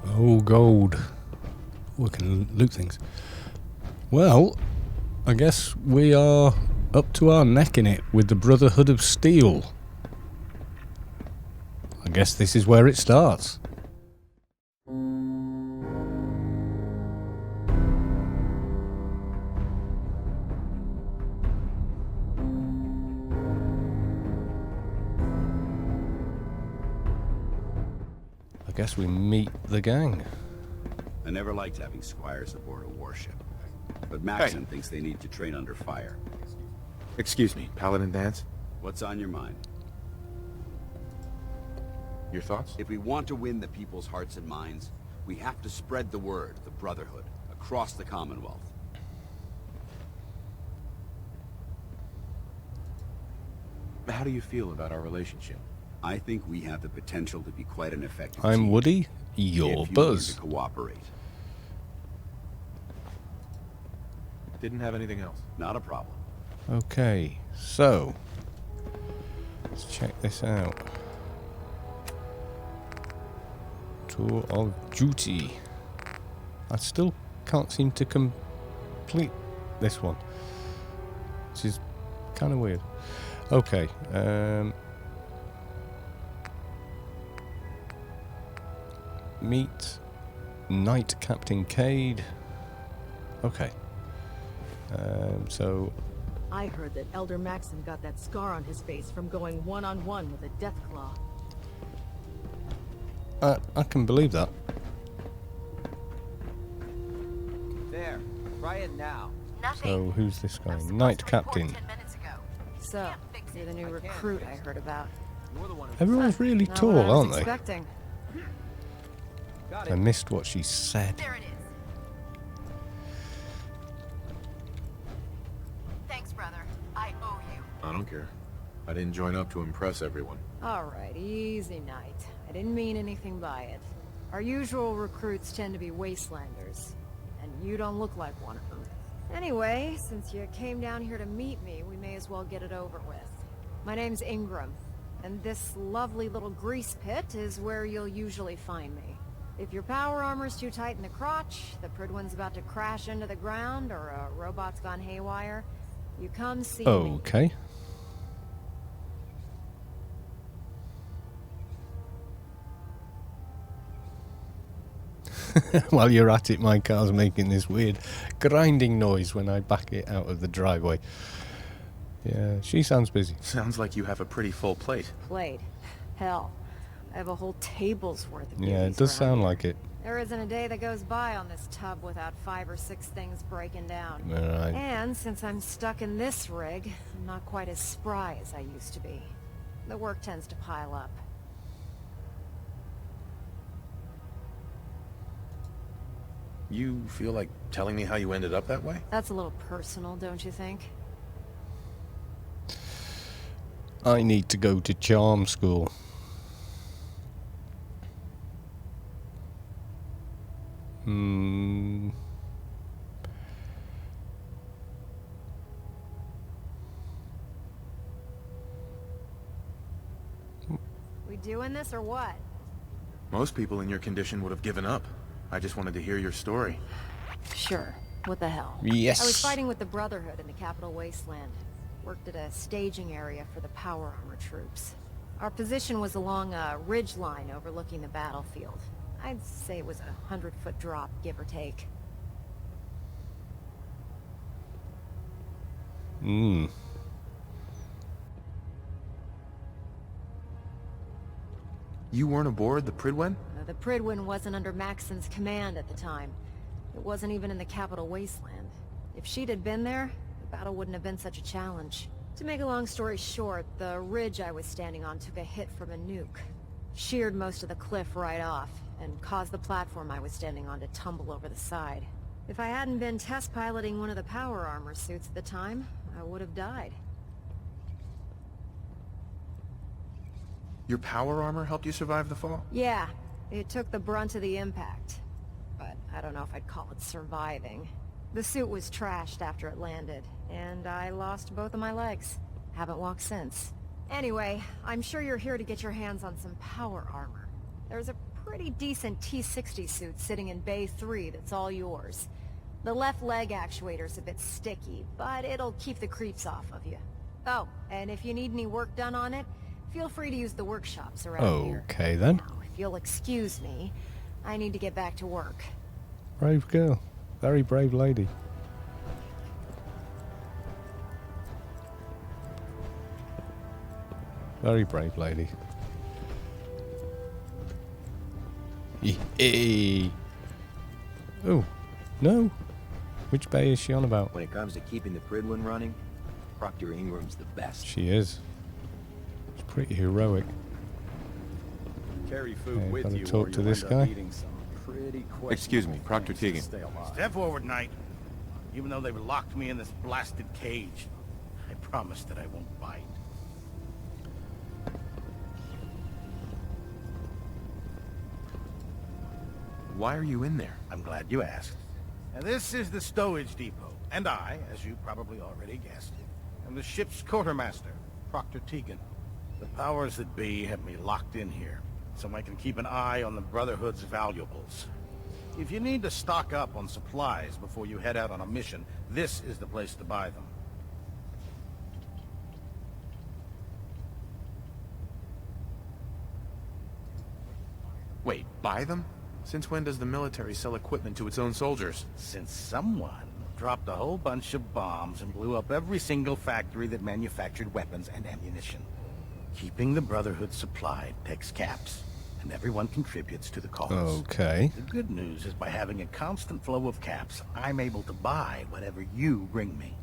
Oh, gold. We can loot things. Well, I guess we are up to our neck in it with the Brotherhood of Steel. I guess this is where it starts. I guess we meet the gang. I never liked having squires aboard a warship, but Maxim thinks they need to train under fire. Excuse me, Paladin Dance? What's on your mind? Your thoughts? If we want to win the people's hearts and minds, we have to spread the word of the Brotherhood across the Commonwealth. How do you feel about our relationship? I think we have the potential to be quite an effective I'm team. Woody, you're If you Buzz. learn to cooperate. Didn't have anything else. Not a problem. Okay, so let's check this out. Tour of Duty. I still can't seem to complete this one, which is kind of weird. Okay, meet Knight Captain Cade. Okay. So I heard that Elder Maxim got that scar on his face from going one-on-one with a Deathclaw. I can believe that. There, try it now. So who's this guy? Knight Captain. So, you're the new recruit I heard about. You're the one who Everyone's really Not tall, what I was aren't they? expecting. got I it. missed what she said. There it is. Thanks, brother. I owe you. I don't care. I didn't join up to impress everyone. Alright, easy night. I didn't mean anything by it. Our usual recruits tend to be wastelanders, and you don't look like one of them. Anyway, since you came down here to meet me, we may as well get it over with. My name's Ingram, and this lovely little grease pit is where you'll usually find me. If your power armor's too tight in the crotch, the Pridwin's about to crash into the ground, or a robot's gone haywire, you come see me. Okay. While you're at it, my car's making this weird grinding noise when I back it out of the driveway. Yeah, she sounds busy. Sounds like you have a pretty full plate. Played. Hell, I have a whole table's worth of Yeah, it goodies does around sound here. like it. There isn't a day that goes by on this tub without 5 or 6 things breaking down. Alright. And since I'm stuck in this rig, I'm not quite as spry as I used to be. The work tends to pile up. You feel like telling me how you ended up that way? That's a little personal, don't you think? I need to go to charm school. Hmm. We doing this or what? Most people in your condition would have given up. I just wanted to hear your story. Sure. What the hell? Yes. I was fighting with the Brotherhood in the Capital Wasteland. Worked at a staging area for the power armor troops. Our position was along a ridge line overlooking the battlefield. I'd say it was a 100-foot drop, give or take. Hmm. You weren't aboard the Pridwen? The Pridwin wasn't under Maxon's command at the time. It wasn't even in the Capital Wasteland. If she'd had been there, the battle wouldn't have been such a challenge. To make a long story short, the ridge I was standing on took a hit from a nuke. Sheared most of the cliff right off, and caused the platform I was standing on to tumble over the side. If I hadn't been test piloting one of the power armor suits at the time, I would have died. Your power armor helped you survive the fall? Yeah, it took the brunt of the impact. But I don't know if I'd call it surviving. The suit was trashed after it landed, and I lost both of my legs. Haven't walked since. Anyway, I'm sure you're here to get your hands on some power armor. There's a pretty decent T-60 suit sitting in Bay 3 that's all yours. The left leg actuator's a bit sticky, but it'll keep the creeps off of you. Oh, and if you need any work done on it, feel free to use the workshops around here. Okay then. Now, if you'll excuse me, I need to get back to work. Brave girl. Very brave lady. Very brave lady. Oh, no. Which bay is she on about? When it comes to keeping the Pridwin running, Proctor Ingram's the best. She is. She's pretty heroic. Carry food Okay, with gotta you talk or to you'll this end guy. up eating some pretty Excuse me, questionable Proctor things to Teagan. stay alive. Step forward, Knight. Even though they've locked me in this blasted cage, I promise that I won't bite. Why are you in there? I'm glad you asked. Now, this is the stowage depot, and I, as you probably already guessed, am the ship's quartermaster, Proctor Teagan. The powers that be have me locked in here, so I can keep an eye on the Brotherhood's valuables. If you need to stock up on supplies before you head out on a mission, this is the place to buy them. Wait, buy them? Since when does the military sell equipment to its own soldiers? Since someone dropped a whole bunch of bombs and blew up every single factory that manufactured weapons and ammunition. Keeping the Brotherhood supplied takes caps, and everyone contributes to the cause. Okay. The good news is by having a constant flow of caps, I'm able to buy whatever you bring me.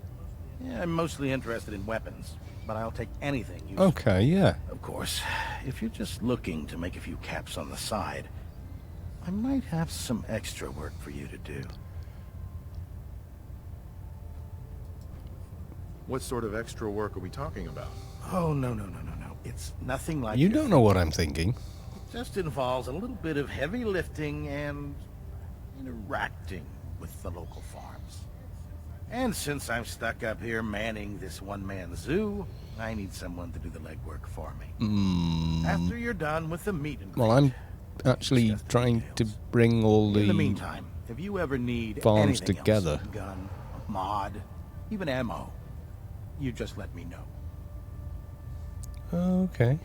Yeah, I'm mostly interested in weapons, but I'll take anything useful. Okay, yeah. Of course, if you're just looking to make a few caps on the side, I might have some extra work for you to do. What sort of extra work are we talking about? Oh, no. It's nothing like You you're don't know what I'm thinking. It just involves a little bit of heavy lifting and interacting with the local farms. And since I'm stuck up here manning this one-man zoo, I need someone to do the legwork for me. After you're done with the meet and Well, greet, I'm actually discuss the trying to details. bring all In the the... meantime, if you ever need farms anything together. else, a gun, a mod, even ammo, you just let me know. Okay.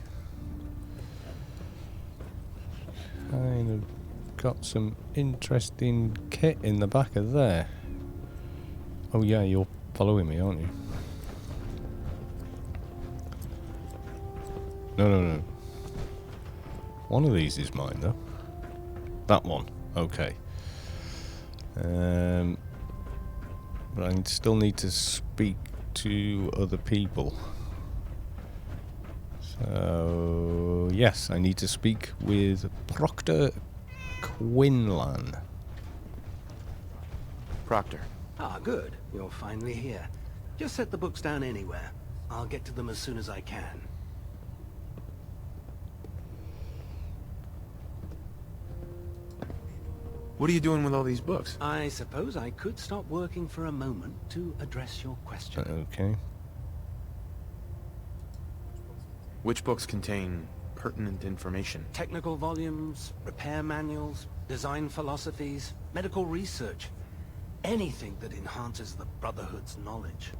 Kind of got some interesting kit in the back of there. Oh yeah, you're following me, aren't you? No. One of these is mine, though. That one. Okay. But I still need to speak to other people. So, yes, I need to speak with Proctor Quinlan. Proctor. Ah, good. You're finally here. Just set the books down anywhere. I'll get to them as soon as I can. What are you doing with all these books? I suppose I could stop working for a moment to address your question. Okay. Which books contain pertinent information? Technical volumes, repair manuals, design philosophies, medical research. Anything that enhances the Brotherhood's knowledge.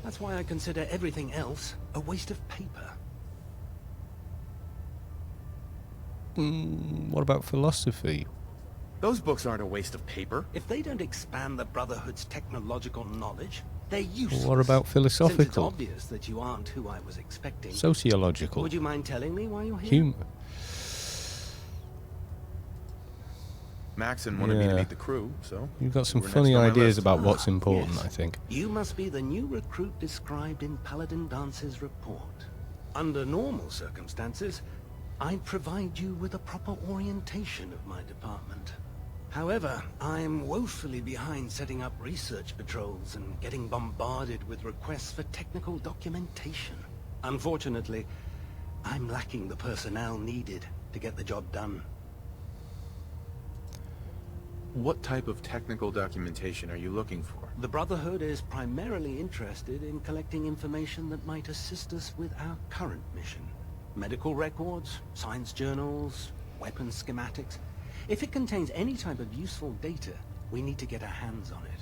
That's why I consider everything else a waste of paper. What about philosophy? Those books aren't a waste of paper. If they don't expand the Brotherhood's technological knowledge, they're useless. What about Since it's philosophical? obvious that you aren't who I was expecting. Sociological? Would you mind telling me why you're here? Human? Maxon wanted me to Yeah. meet the crew, so... You've got some you were funny next on my ideas list. about what's Ah, important, yes. I think. You must be the new recruit described in Paladin Dance's report. Under normal circumstances, I'd provide you with a proper orientation of my department. However, I'm woefully behind setting up research patrols and getting bombarded with requests for technical documentation. Unfortunately, I'm lacking the personnel needed to get the job done. What type of technical documentation are you looking for? The Brotherhood is primarily interested in collecting information that might assist us with our current mission. Medical records, science journals, weapons schematics, If it contains any type of useful data, we need to get our hands on it.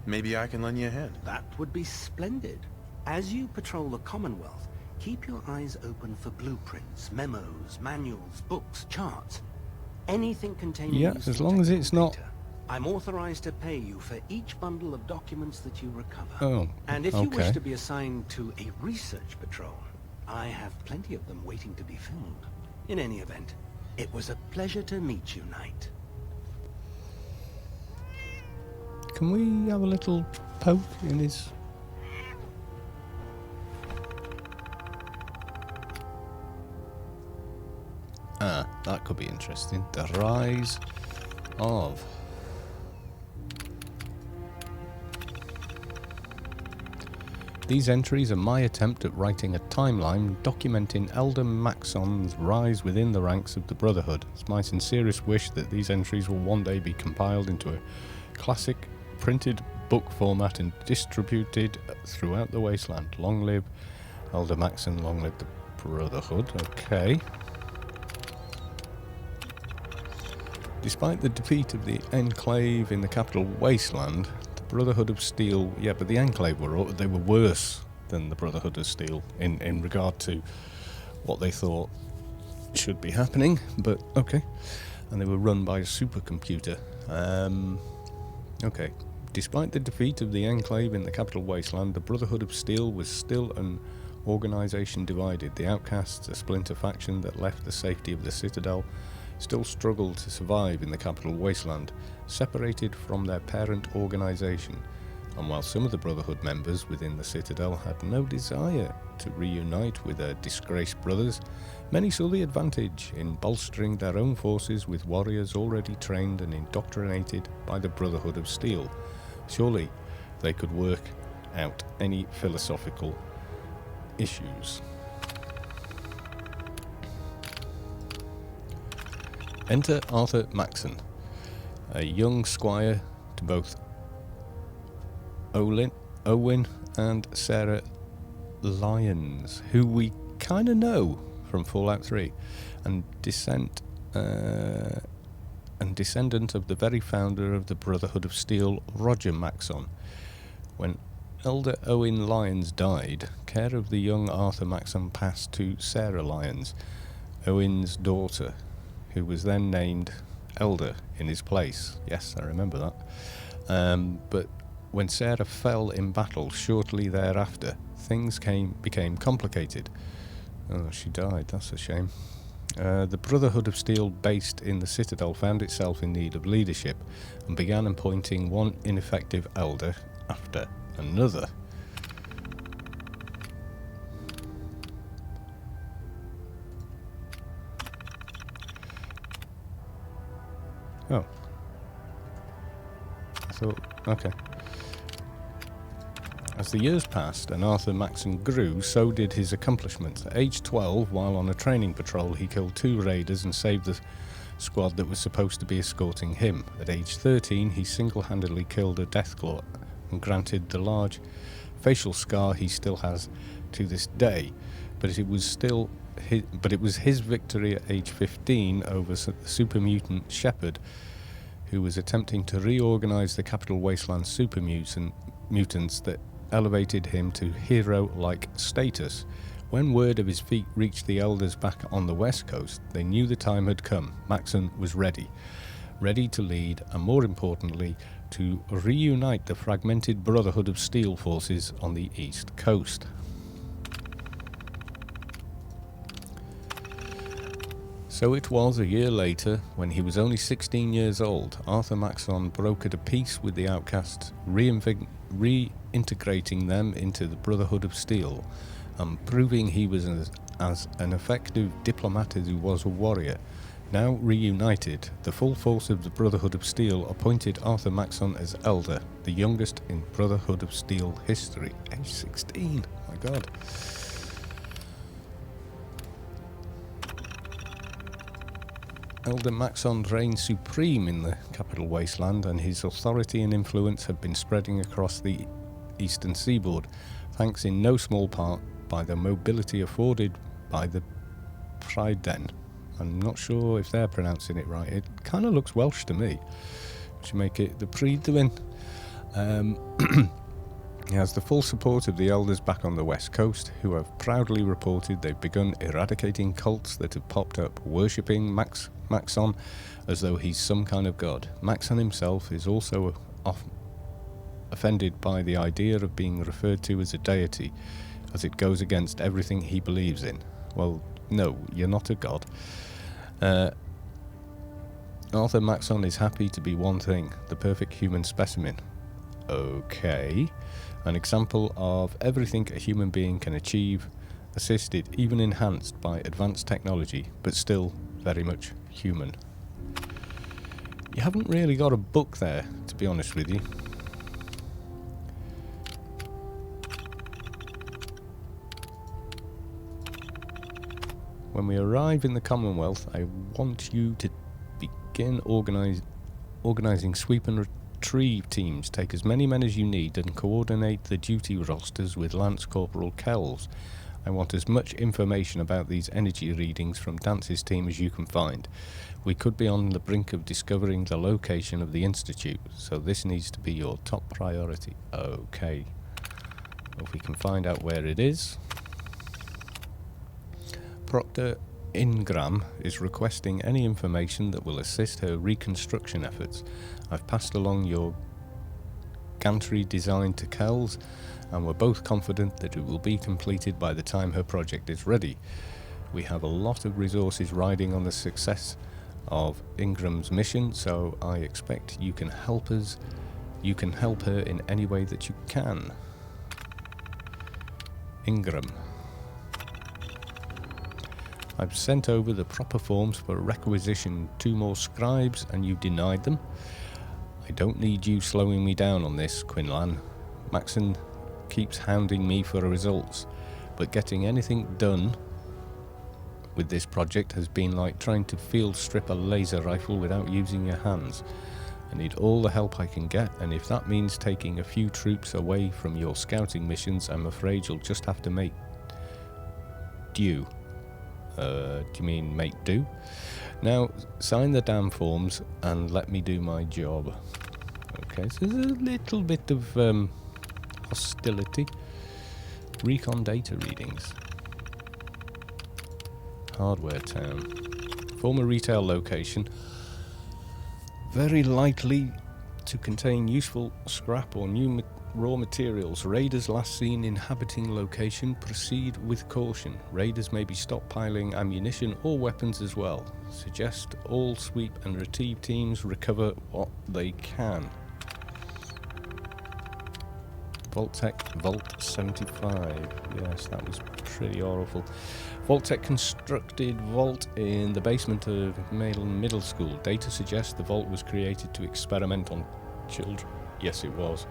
Maybe I can lend you a hand. That would be splendid. As you patrol the Commonwealth, keep your eyes open for blueprints, memos, manuals, books, charts. Anything containing useful as long as it's technical not... data. I'm authorized to pay you for each bundle of documents that you recover. Oh, and if you wish okay. to be assigned to a research patrol, I have plenty of them waiting to be filled. In any event, it was a pleasure to meet you, Knight. Can we have a little poke in his... Ah, that could be interesting. The rise of... These entries are my attempt at writing a timeline documenting Elder Maxon's rise within the ranks of the Brotherhood. It's my sincerest wish that these entries will one day be compiled into a classic printed book format and distributed throughout the wasteland. Long live Elder Maxon, long live the Brotherhood. Okay. Despite the defeat of the Enclave in the capital Wasteland, the Brotherhood of Steel... Yeah, but the Enclave they were worse than the Brotherhood of Steel in regard to what they thought should be happening, but okay. And they were run by a supercomputer. Okay. Despite the defeat of the Enclave in the capital Wasteland, the Brotherhood of Steel was still an organisation divided. The Outcasts, a splinter faction that left the safety of the Citadel, still struggled to survive in the capital Wasteland, separated from their parent organisation. And while some of the Brotherhood members within the Citadel had no desire to reunite with their disgraced brothers, many saw the advantage in bolstering their own forces with warriors already trained and indoctrinated by the Brotherhood of Steel. Surely they could work out any philosophical issues. Enter Arthur Maxon, a young squire to both Owen and Sarah Lyons, who we kind of know from Fallout 3, and descendant of the very founder of the Brotherhood of Steel, Roger Maxon. When Elder Owen Lyons died, care of the young Arthur Maxon passed to Sarah Lyons, Owen's daughter, who was then named Elder in his place. Yes, I remember that. But when Sarah fell in battle shortly thereafter, things became complicated. Oh, she died. That's a shame. The Brotherhood of Steel, based in the Citadel, found itself in need of leadership and began appointing one ineffective elder after another. Oh. I thought... Okay. As the years passed and Arthur Maxon grew, so did his accomplishments. At age 12, while on a training patrol, he killed 2 raiders and saved the squad that was supposed to be escorting him. At age 13, he single-handedly killed a Deathclaw and granted the large facial scar he still has to this day. But it was his victory at age 15 over the super mutant Shepard, who was attempting to reorganize the capital Wasteland super mutants, that elevated him to hero-like status. When word of his feat reached the elders back on the west coast, they knew the time had come. Maxon was ready to lead, and more importantly, to reunite the fragmented Brotherhood of Steel forces on the east coast. So it was a year later, when he was only 16 years old, Arthur Maxon brokered a peace with the Outcasts, reintegrating them into the Brotherhood of Steel, and proving he was as an effective diplomat as he was a warrior. Now reunited, the full force of the Brotherhood of Steel appointed Arthur Maxon as Elder, the youngest in Brotherhood of Steel history. Age 16, my god. Elder Maxon reigned supreme in the capital Wasteland, and his authority and influence had been spreading across the eastern seaboard, thanks in no small part by the mobility afforded by the E25 I'm not sure if they're pronouncing it right. It kind of looks Welsh to me, which make it the Prydwen. He has the full support of the elders back on the west coast, who have proudly reported they've begun eradicating cults that have popped up, worshipping Maxon as though he's some kind of god. Maxon himself is also offended by the idea of being referred to as a deity, as it goes against everything he believes in. Well, no, you're not a god. Arthur Maxon is happy to be one thing, the perfect human specimen. Okay. An example of everything a human being can achieve, assisted, even enhanced by advanced technology, but still very much human. You haven't really got a book there, to be honest with you. When we arrive in the Commonwealth, I want you to begin organising sweep and retrieve teams. Take as many men as you need and coordinate the duty rosters with Lance Corporal Kells. I want as much information about these energy readings from Dance's team as you can find. We could be on the brink of discovering the location of the Institute, so this needs to be your top priority. Okay. If we can find out where it is. Proctor Ingram is requesting any information that will assist her reconstruction efforts. I've passed along your gantry design to Kells, and we're both confident that it will be completed by the time her project is ready. We have a lot of resources riding on the success of Ingram's mission, so I expect you can help us. You can help her in any way that you can. Ingram. I've sent over the proper forms for requisition 2 more scribes, and you denied them. I don't need you slowing me down on this, Quinlan. Maxon keeps hounding me for results, but getting anything done with this project has been like trying to field strip a laser rifle without using your hands. I need all the help I can get, and if that means taking a few troops away from your scouting missions, I'm afraid you'll just have to make do. Do you mean make do? Now, sign the damn forms and let me do my job. Okay, so there's a little bit of hostility. Recon data readings. Hardware town. Former retail location. Very likely to contain useful scrap or new raw materials. Raiders last seen inhabiting location. Proceed with caution. Raiders may be stockpiling ammunition or weapons as well. Suggest all sweep and retrieve teams recover what they can. Vault-Tec Vault 75. Yes, that was pretty awful. Vault-Tec constructed vault in the basement of Maitland Middle School. Data suggests the vault was created to experiment on children. Yes, it was.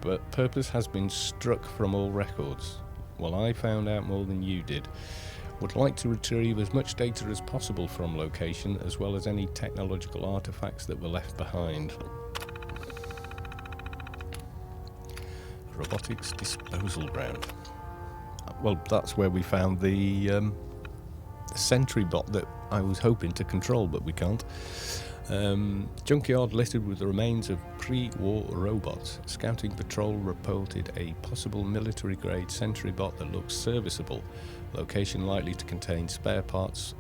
But purpose has been struck from all records. Well, I found out more than you did. Would like to retrieve as much data as possible from location, as well as any technological artifacts that were left behind. Robotics disposal ground. Well, that's where we found the sentry bot that I was hoping to control, but we can't. Junkyard littered with the remains of pre-war robots. Scouting patrol reported a possible military-grade sentry bot that looks serviceable. Location likely to contain spare parts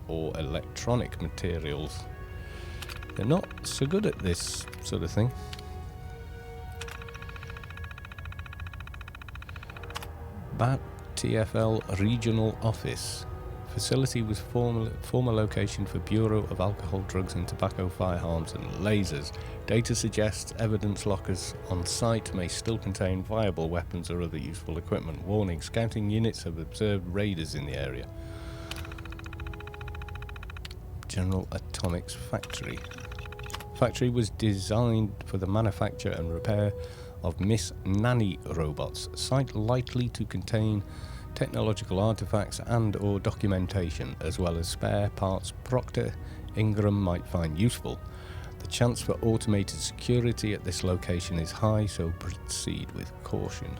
or electronic materials. They're not so good at this sort of thing. BAT TFL Regional Office. Facility was former location for Bureau of Alcohol, Drugs and Tobacco, Firearms and Lasers. Data suggests evidence lockers on site may still contain viable weapons or other useful equipment. Warning, scouting units have observed raiders in the area. General Atomics Factory. Factory was designed for the manufacture and repair of Miss Nanny robots. Site likely to contain technological artifacts and or documentation, as well as spare parts Proctor Ingram might find useful. The chance for automated security at this location is high, so proceed with caution.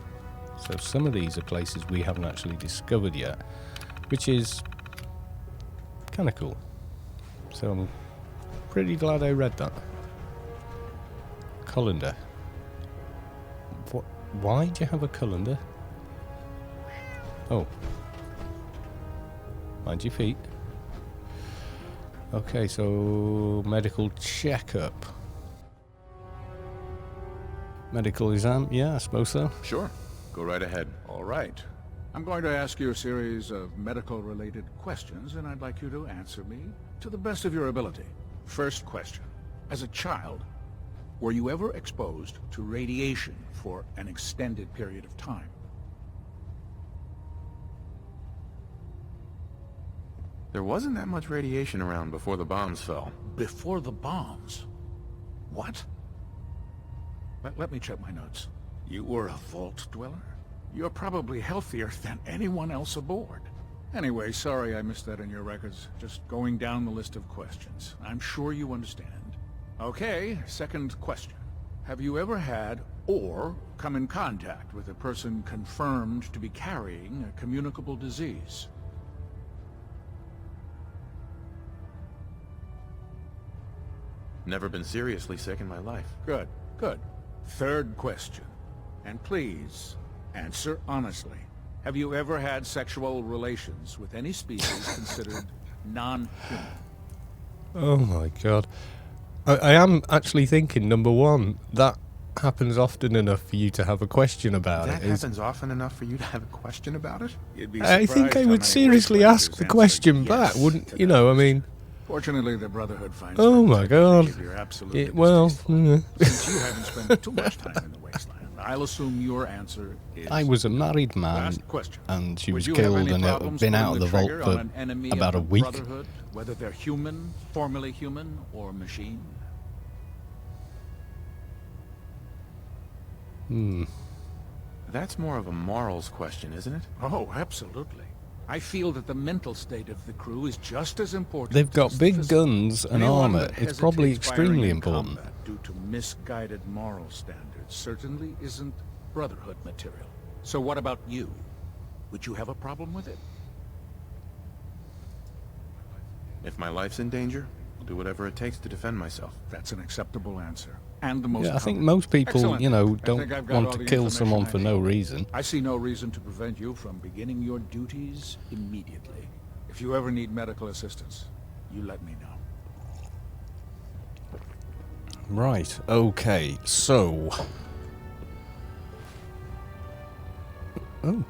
So some of these are places we haven't actually discovered yet, which is kind of cool. So I'm pretty glad I read that. Colander. What? Why do you have a colander? Oh. Mind your feet. Okay, so medical checkup. Medical exam? Yeah, I suppose so. Sure. Go right ahead. All right. I'm going to ask you a series of medical-related questions, and I'd like you to answer me to the best of your ability. First question. As a child, were you ever exposed to radiation for an extended period of time? There wasn't that much radiation around before the bombs fell. Before the bombs? What? Let me check my notes. You were a vault dweller? You're probably healthier than anyone else aboard. Anyway, sorry I missed that in your records. Just going down the list of questions. I'm sure you understand. Okay, second question. Have you ever had or come in contact with a person confirmed to be carrying a communicable disease? Never been seriously sick in my life. Good, good. Third question. And please, answer honestly. Have you ever had sexual relations with any species considered non-human? Oh my god. I am actually thinking, number one, that happens often enough for you to have a question about That it. happens often enough for you to have a question about it? You'd be I think surprised I how would many seriously wastelanders ask the answered question yes back, wouldn't to you that know, I question. mean... Fortunately, the Brotherhood finds Oh that my the god. behavior absolutely Yeah, well, distasteful. Since you haven't spent too much time in the wasteland, I'll assume your answer is... I was a married man, Last question. and she Would was you have killed, any and it had problems been out pulling of the vault trigger for on an enemy of about a the week. Brotherhood, whether they're human, formerly human, or machine? That's more of a morals question, isn't it? Oh, absolutely. I feel that the mental state of the crew is just as important. They've got as the big physical. guns and Anyone armor. that It's probably hesitates extremely firing in important. combat due to misguided moral standards certainly isn't Brotherhood material. So what about you? Would you have a problem with it? If my life's in danger, I'll do whatever it takes to defend myself. That's an acceptable answer. And the most Yeah, I think common. most people, Excellent. you know, I think don't I've got want all to the kill information someone I for need. no reason. I see no reason to prevent you from beginning your duties immediately. If you ever need medical assistance, you let me know. Right, okay, so... Oh.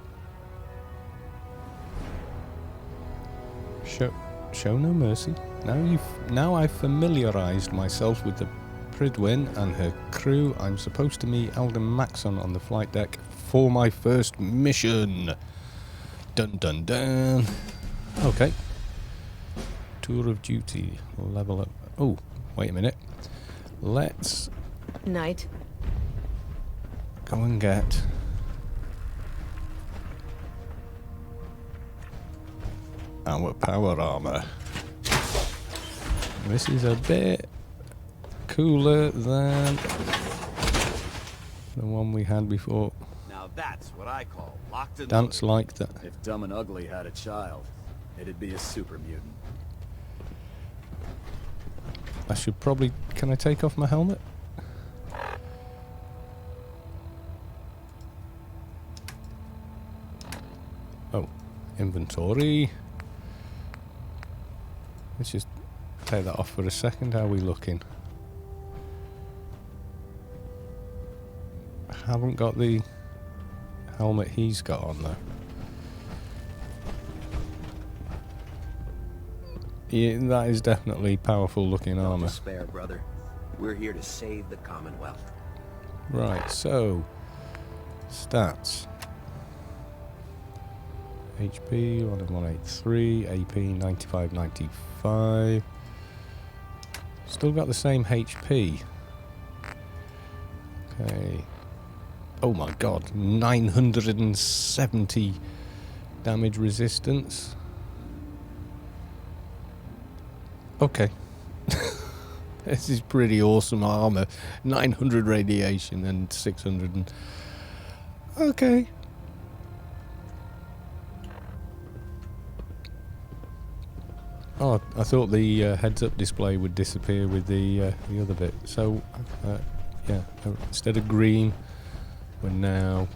Show no mercy. Now I've familiarised myself with the Pridwin and her crew. I'm supposed to meet Alden Maxon on the flight deck for my first mission. Dun dun dun. Okay. Tour of duty. Level up. Oh, wait a minute. Let's Knight. go and get... our power armor. This is a bit cooler than the one we had before. Now that's what I call locked and Dance loaded. like that. If Dumb and Ugly had a child, it'd be a super mutant. I should probably... Can I take off my helmet? Oh, inventory. Let's just take that off for a second. How are we looking? I haven't got the helmet he's got on though. Yeah, that is definitely powerful looking Don't armor. despair, brother. We're here to save the Commonwealth. Right, so stats. HP 18183, AP 9595. Still got the same HP. Okay. Oh my god, 970 damage resistance. Okay. This is pretty awesome armor. 900 radiation and 600 and... Okay. Oh, I thought the heads-up display would disappear with the other bit. So, yeah, instead of green, we're now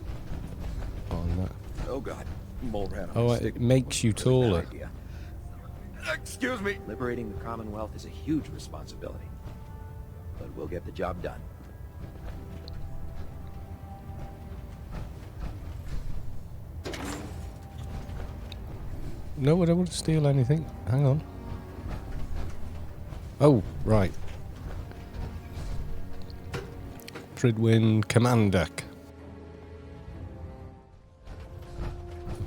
on that. Oh god, mole rat on Oh, a stick. it makes you taller. Excuse me. Liberating the Commonwealth is a huge responsibility, but we'll get the job done. No, I don't want to steal anything. Hang on. Oh, right. Tridwin command deck.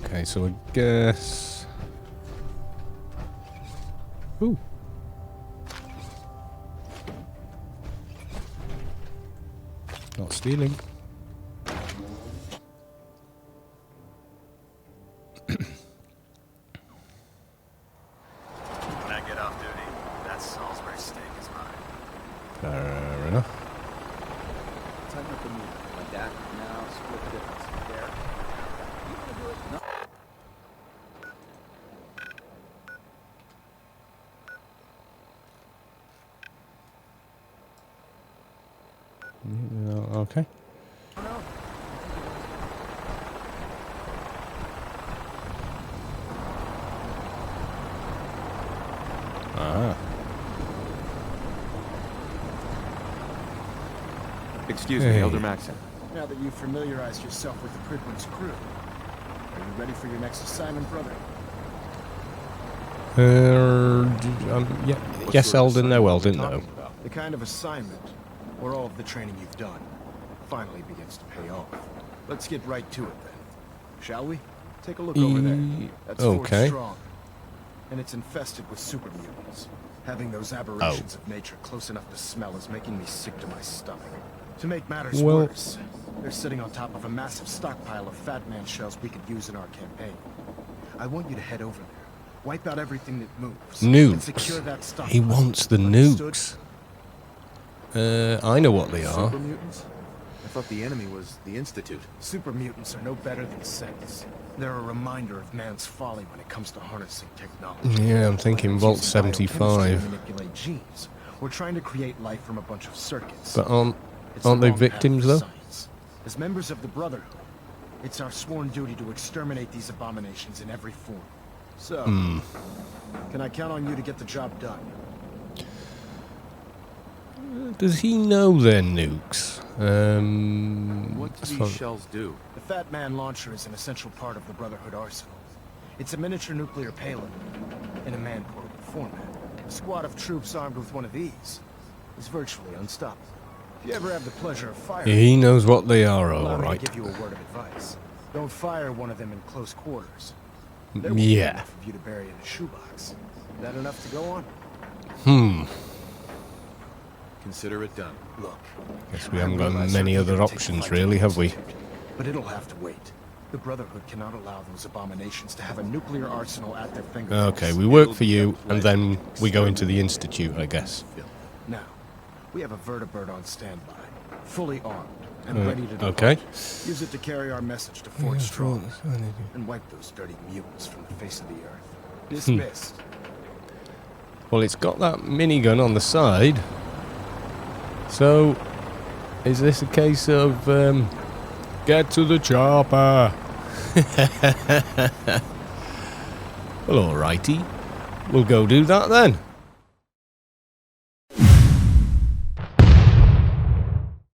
Okay, so I guess... Ooh. Not stealing. Fair enough. Tighten up the move like that. Now split the difference. There. You want to do it? No. Okay. Ah. Excuse Hey. me, Elder Maxon. Now that you've familiarized yourself with the Pridwin's crew, are you ready for your next assignment, brother? Yeah. What Yes, sort of Eldon. No, assignment Eldon. are we No. talking about? The kind of assignment where all of the training you've done finally begins to pay off. Let's get right to it then. Shall we? Take a look over there. That's Okay. Fort Strong. And it's infested with super mutants. Having those aberrations of nature close enough to smell is making me sick to my stomach. To make matters Well- worse, they're sitting on top of a massive stockpile of Fat Man shells we could use in our campaign. I want you to head over there, wipe out everything that moves, and secure Nukes. that stockpile. He wants the Understood? nukes. I know what they are. Super mutants? I thought the enemy was the Institute. Super mutants are no better than Saints. They're a reminder of man's folly when it comes to harnessing technology. Yeah, I'm thinking Vault Using biochemistry to 75. manipulate genes. We're trying to create life from a bunch of circuits. But aren't It's they the wrong path victims for though? science. As members of the Brotherhood, it's our sworn duty to exterminate these abominations in every form. So, can I count on you to get the job done? Does he know they're nukes? What as do far- these shells do? The Fat Man launcher is an essential part of the Brotherhood arsenal. It's a miniature nuclear payload in a man-portable format. A squad of troops armed with one of these is virtually unstoppable. If you ever have the pleasure of firing, He knows what they are, allow all me right. to give you a word of advice. Don't fire one of them in close quarters. There won't be Yeah. enough of you to bury in a shoebox. That enough to go on? Consider it done. Look. Guess we I haven't got realize many you're other eager to take options, the fight to really, the have we? Institute, but it'll have to wait. The Brotherhood cannot allow those abominations to have a nuclear arsenal at their fingertips. Okay, we work for you, and then we go into the Institute, I guess. Now, we have a vertibird on standby, fully armed and ready to depart. Okay. Use it to carry our message to Fort Strong and wipe those dirty mutants from the face of the earth. Dismissed. Well, it's got that minigun on the side. So, is this a case of, get to the chopper? Well, alrighty. We'll go do that then.